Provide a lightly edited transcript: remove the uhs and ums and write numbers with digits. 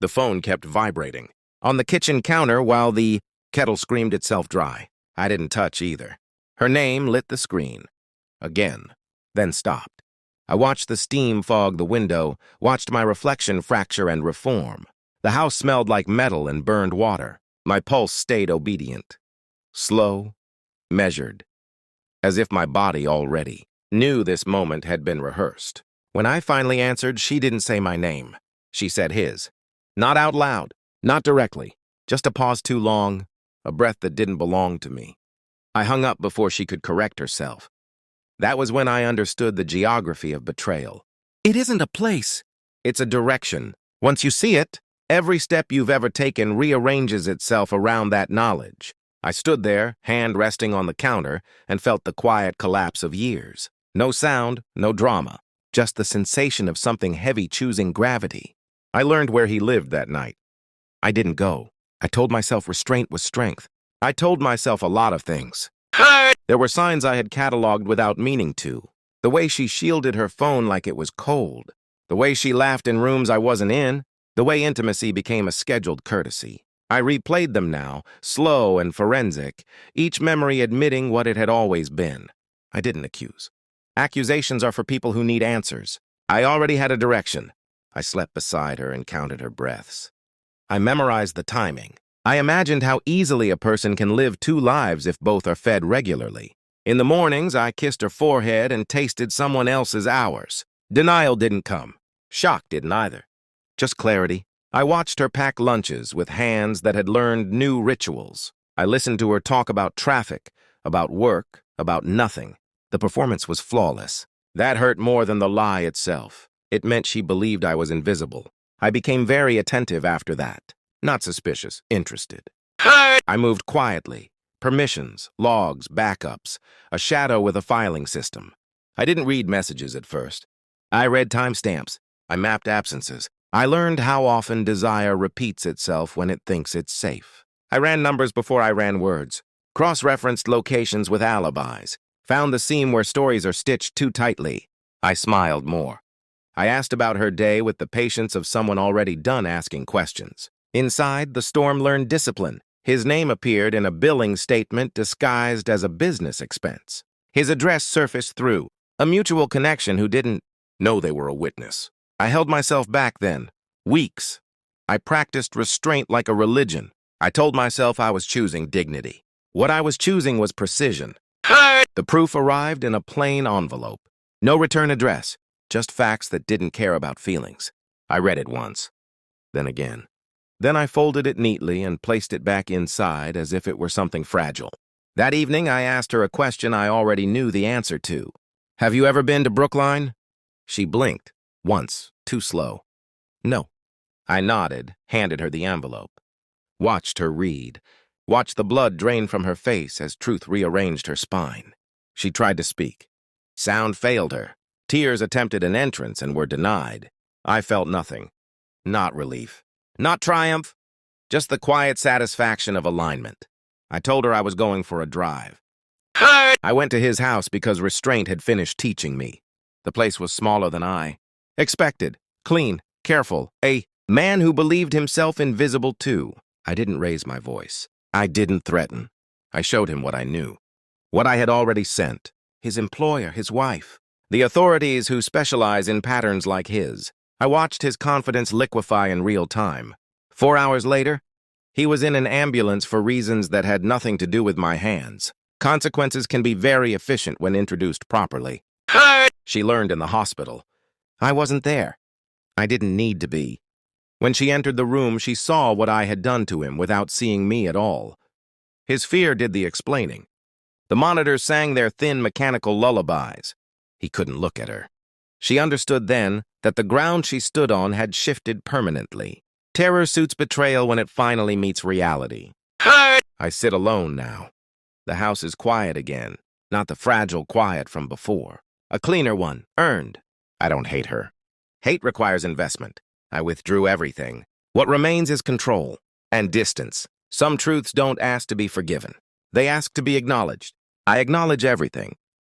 The phone kept vibrating. On the kitchen counter while the kettle screamed itself dry. I didn't touch either. Her name lit the screen. Again. Then stopped. I watched the steam fog the window, watched my reflection fracture and reform. The house smelled like metal and burned water. My pulse stayed obedient. Slow, measured, as if my body already knew this moment had been rehearsed. When I finally answered, she didn't say my name. She said his. Not out loud, not directly, just a pause too long, a breath that didn't belong to me. I hung up before she could correct herself. That was when I understood the geography of betrayal. It isn't a place. It's a direction. Once you see it, every step you've ever taken rearranges itself around that knowledge. I stood there, hand resting on the counter, and felt the quiet collapse of years. No sound, no drama, just the sensation of something heavy choosing gravity. I learned where he lived that night. I didn't go. I told myself restraint was strength. I told myself a lot of things. There were signs I had cataloged without meaning to. The way she shielded her phone like it was cold. The way she laughed in rooms I wasn't in. The way intimacy became a scheduled courtesy. I replayed them now, slow and forensic, each memory admitting what it had always been. I didn't accuse. Accusations are for people who need answers. I already had a direction. I slept beside her and counted her breaths. I memorized the timing. I imagined how easily a person can live two lives if both are fed regularly. In the mornings, I kissed her forehead and tasted someone else's hours. Denial didn't come. Shock didn't either. Just clarity. I watched her pack lunches with hands that had learned new rituals. I listened to her talk about traffic, about work, about nothing. The performance was flawless. That hurt more than the lie itself. It meant she believed I was invisible. I became very attentive after that. Not suspicious, interested. I moved quietly. Permissions, logs, backups, a shadow with a filing system. I didn't read messages at first. I read timestamps. I mapped absences. I learned how often desire repeats itself when it thinks it's safe. I ran numbers before I ran words. Cross-referenced locations with alibis. Found the seam where stories are stitched too tightly. I smiled more. I asked about her day with the patience of someone already done asking questions. Inside, the storm learned discipline. His name appeared in a billing statement disguised as a business expense. His address surfaced through a mutual connection who didn't know they were a witness. I held myself back then. Weeks. I practiced restraint like a religion. I told myself I was choosing dignity. What I was choosing was precision. The proof arrived in a plain envelope. No return address. Just facts that didn't care about feelings. I read it once. Then again. Then I folded it neatly and placed it back inside as if it were something fragile. That evening, I asked her a question I already knew the answer to. Have you ever been to Brookline? She blinked. Once. Too slow. No. I nodded, handed her the envelope. Watched her read. Watched the blood drain from her face as truth rearranged her spine. She tried to speak. Sound failed her. Tears attempted an entrance and were denied. I felt nothing. Not relief. Not triumph. Just the quiet satisfaction of alignment. I told her I was going for a drive. I went to his house because restraint had finished teaching me. The place was smaller than I expected. Clean, careful, a man who believed himself invisible too. I didn't raise my voice. I didn't threaten. I showed him what I knew. What I had already sent. His employer, his wife. The authorities who specialize in patterns like his. I watched his confidence liquefy in real time. 4 hours later, he was in an ambulance for reasons that had nothing to do with my hands. Consequences can be very efficient when introduced properly. She learned in the hospital. I wasn't there. I didn't need to be. When she entered the room, she saw what I had done to him without seeing me at all. His fear did the explaining. The monitors sang their thin mechanical lullabies. He couldn't look at her. She understood then that the ground she stood on had shifted permanently. Terror suits betrayal when it finally meets reality. I sit alone now. The house is quiet again, not the fragile quiet from before. A cleaner one, earned. I don't hate her. Hate requires investment. I withdrew everything. What remains is control and distance. Some truths don't ask to be forgiven. They ask to be acknowledged. I acknowledge everything.